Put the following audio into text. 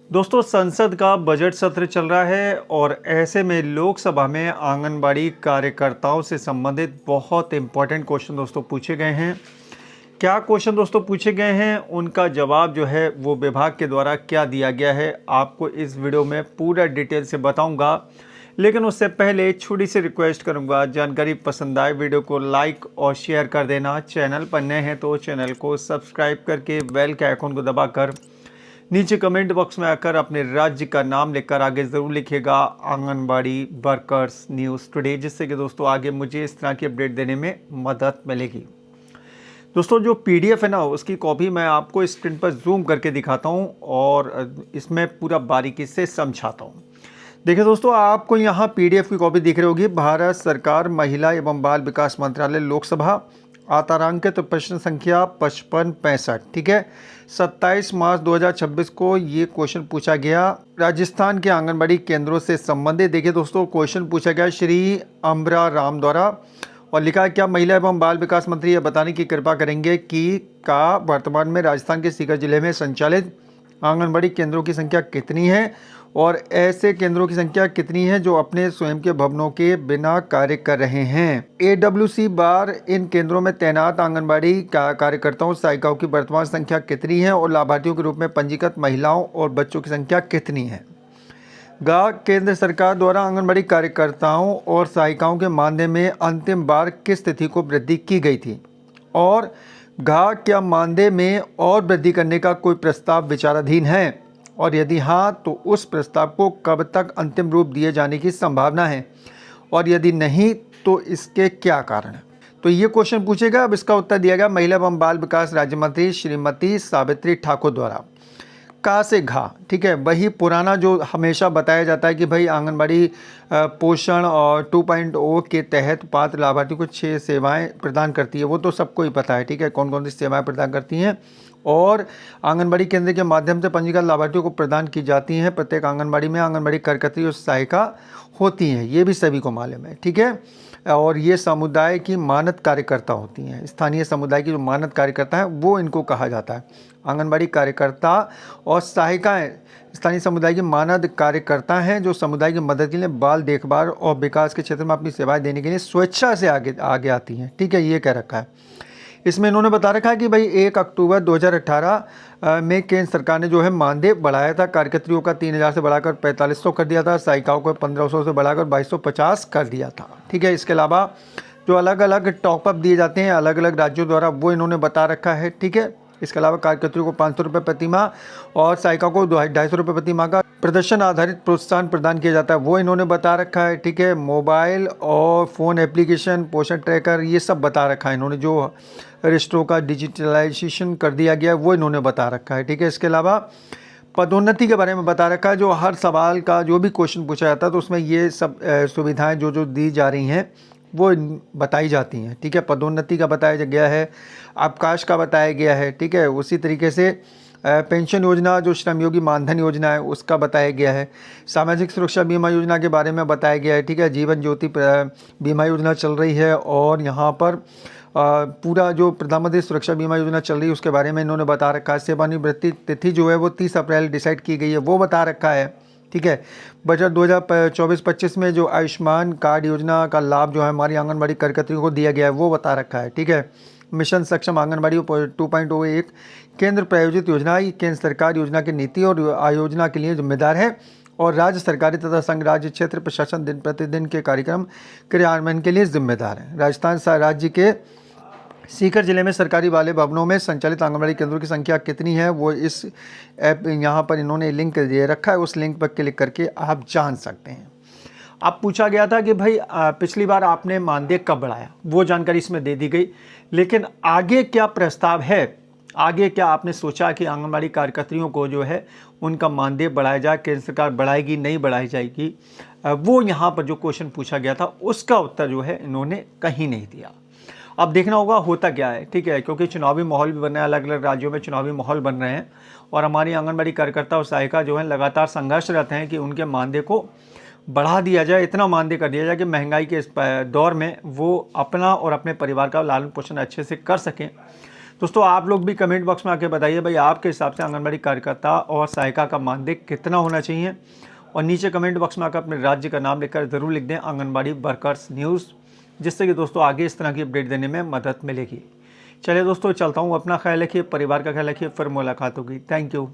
दोस्तों, संसद का बजट सत्र चल रहा है और ऐसे में लोकसभा में आंगनबाड़ी कार्यकर्ताओं से संबंधित बहुत इंपॉर्टेंट क्वेश्चन दोस्तों पूछे गए हैं। क्या क्वेश्चन दोस्तों पूछे गए हैं, उनका जवाब जो है वो विभाग के द्वारा क्या दिया गया है, आपको इस वीडियो में पूरा डिटेल से बताऊंगा। लेकिन उससे पहले छोटी सी रिक्वेस्ट करूंगा, जानकारी पसंद आए वीडियो को लाइक और शेयर कर देना। चैनल पर नए हैं तो चैनल को सब्सक्राइब करके बेल के आइकन को दबाकर नीचे कमेंट बॉक्स में आकर अपने राज्य का नाम लिखकर आगे ज़रूर लिखिएगा आंगनबाड़ी वर्कर्स न्यूज़ टुडे, जिससे कि दोस्तों आगे मुझे इस तरह की अपडेट देने में मदद मिलेगी। दोस्तों, जो पीडीएफ है ना, उसकी कॉपी मैं आपको स्क्रीन पर जूम करके दिखाता हूं और इसमें पूरा बारीकी से समझाता हूं। देखिए दोस्तों, आपको यहाँ पीडीएफ की कॉपी दिख रही होगी। भारत सरकार महिला एवं बाल विकास मंत्रालय लोकसभा आतारांकित प्रश्न संख्या 5565, ठीक है। 27 मार्च 2026 को ये क्वेश्चन पूछा गया राजस्थान के आंगनबाड़ी केंद्रों से संबंधित। देखिए दोस्तों, क्वेश्चन पूछा गया श्री अम्बरा राम द्वारा और लिखा है, क्या महिला एवं बाल विकास मंत्री ये बताने की कृपा करेंगे कि का वर्तमान में राजस्थान के सीकर जिले में संचालित आंगनबाड़ी केंद्रों की संख्या कितनी है और ऐसे केंद्रों की संख्या कितनी है जो अपने स्वयं के भवनों के बिना कार्य कर रहे हैं। AWC बार इन केंद्रों में तैनात आंगनबाड़ी कार्यकर्ताओं सहायिकाओं की वर्तमान संख्या कितनी है और लाभार्थियों के रूप में पंजीकृत महिलाओं और बच्चों की संख्या कितनी है। केंद्र सरकार द्वारा आंगनबाड़ी कार्यकर्ताओं और सहायिकाओं के मानदेय में अंतिम बार किस तिथि को वृद्धि की गई थी और क्या मानदेय में और वृद्धि करने का कोई प्रस्ताव विचाराधीन है और यदि हाँ तो उस प्रस्ताव को कब तक अंतिम रूप दिए जाने की संभावना है और यदि नहीं तो इसके क्या कारण है। तो ये क्वेश्चन पूछेगा। अब इसका उत्तर दिया गया महिला एवं बाल विकास राज्य मंत्री श्रीमती सावित्री ठाकुर द्वारा। का से घा, ठीक है, वही पुराना जो हमेशा बताया जाता है कि भाई आंगनबाड़ी पोषण और 2.0 के तहत पात्र लाभार्थियों को 6 सेवाएं प्रदान करती है। वो तो सबको ही पता है, ठीक है, कौन कौन सी सेवाएं प्रदान करती हैं और आंगनबाड़ी केंद्र के माध्यम से पंजीकृत लाभार्थियों को प्रदान की जाती हैं। प्रत्येक आंगनबाड़ी में आंगनबाड़ी कार्यकर्त्री और सहायिका होती हैं, ये भी सभी को मालूम है, ठीक है। और ये समुदाय की मानद कार्यकर्ता होती हैं। स्थानीय समुदाय की जो मानद कार्यकर्ता हैं वो इनको कहा जाता है। आंगनबाड़ी कार्यकर्ता और सहायिकाएं स्थानीय समुदाय की मानद कार्यकर्ता हैं जो समुदाय की मदद के लिए बाल देखभाल और विकास के क्षेत्र में अपनी सेवाएं देने के लिए स्वेच्छा से आगे आती हैं, ठीक है, ये कह रखा है। इसमें इन्होंने बता रखा है कि भाई 1 अक्टूबर 2018 में केंद्र सरकार ने जो है मानदेय बढ़ाया था। कार्यकर्त्रियों का 3000 से बढ़ाकर 4500 कर दिया था, सहायिकाओं को 1500 से बढ़ाकर 2250 कर दिया था, ठीक है। इसके अलावा जो अलग अलग टॉपअप दिए जाते हैं अलग अलग राज्यों द्वारा वो इन्होंने बता रखा है, ठीक है। इसके अलावा कार्यकर्त्रियों को 500 रुपये प्रति माह और सहायिका को 250 रुपये प्रति माह का प्रदर्शन आधारित प्रोत्साहन प्रदान किया जाता है, वो इन्होंने बता रखा है, ठीक है। मोबाइल और फ़ोन एप्लीकेशन, पोषण ट्रैकर, ये सब बता रखा है इन्होंने। जो रजिस्ट्रों का डिजिटलाइजेशन कर दिया गया है वो इन्होंने बता रखा है, ठीक है। इसके अलावा पदोन्नति के बारे में बता रखा है। जो हर सवाल का जो भी क्वेश्चन पूछा जाता है तो उसमें ये सब सुविधाएँ जो दी जा रही हैं वो बताई जाती हैं, ठीक है। पदोन्नति का बताया गया है, अवकाश का बताया गया है, ठीक है। उसी तरीके से पेंशन योजना जो श्रमयोगी मानधन योजना है उसका बताया गया है। सामाजिक सुरक्षा बीमा योजना के बारे में बताया गया है, ठीक है। जीवन ज्योति बीमा योजना चल रही है और यहाँ पर पूरा जो प्रधानमंत्री सुरक्षा बीमा योजना चल रही है उसके बारे में इन्होंने बता रखा है। सेवानिवृत्ति तिथि जो है वो 30 अप्रैल डिसाइड की गई है, वो बता रखा है, ठीक है। बजट 2024-25 में जो आयुष्मान कार्ड योजना का लाभ जो है हमारी आंगनबाड़ी कार्यकर्त्रियों को दिया गया है वो बता रखा है, ठीक है। मिशन सक्षम आंगनबाड़ी 2.0 एक केंद्र प्रायोजित योजना है। केंद्र सरकार योजना की नीति और आयोजना के लिए जिम्मेदार है और राज्य सरकारी तथा संघ राज्य क्षेत्र प्रशासन दिन प्रतिदिन के कार्यक्रम क्रियान्वयन के लिए जिम्मेदार है। राजस्थान राज्य के सीकर जिले में सरकारी वाले भवनों में संचालित आंगनबाड़ी केंद्रों की संख्या कितनी है वो इस ऐप यहाँ पर इन्होंने लिंक दे रखा है, उस लिंक पर क्लिक करके आप जान सकते हैं। अब पूछा गया था कि भाई पिछली बार आपने मानदेय कब बढ़ाया, वो जानकारी इसमें दे दी गई, लेकिन आगे क्या प्रस्ताव है, आगे क्या आपने सोचा कि आंगनबाड़ी कार्यकर्त्रियों को जो है उनका मानदेय बढ़ाया जाए, केंद्र सरकार बढ़ाएगी नहीं बढ़ाई जाएगी, वो यहाँ पर जो क्वेश्चन पूछा गया था उसका उत्तर जो है इन्होंने कहीं नहीं दिया। अब देखना होगा होता क्या है, ठीक है, क्योंकि चुनावी माहौल भी बन रहा है, अलग अलग राज्यों में चुनावी माहौल बन रहे हैं और हमारी आंगनबाड़ी कार्यकर्ता और सहायिका जो है लगातार संघर्ष रहते हैं कि उनके मानदेय को बढ़ा दिया जाए, इतना मानदेय कर दिया जाए कि महंगाई के इस दौर में वो अपना और अपने परिवार का लालन पोषण अच्छे से कर सकें। दोस्तों आप लोग भी कमेंट बॉक्स में आके बताइए भाई आपके हिसाब से आंगनबाड़ी कार्यकर्ता और सहायिका का मानदेय कितना होना चाहिए, और नीचे कमेंट बॉक्स में आकर अपने राज्य का नाम लिखकर ज़रूर लिख दें आंगनबाड़ी वर्कर्स न्यूज़, जिससे कि दोस्तों आगे इस तरह की अपडेट देने में मदद मिलेगी। चलिए दोस्तों चलता हूँ, अपना ख्याल रखिए, परिवार का ख्याल रखिए, फिर मुलाकात होगी। Thank you.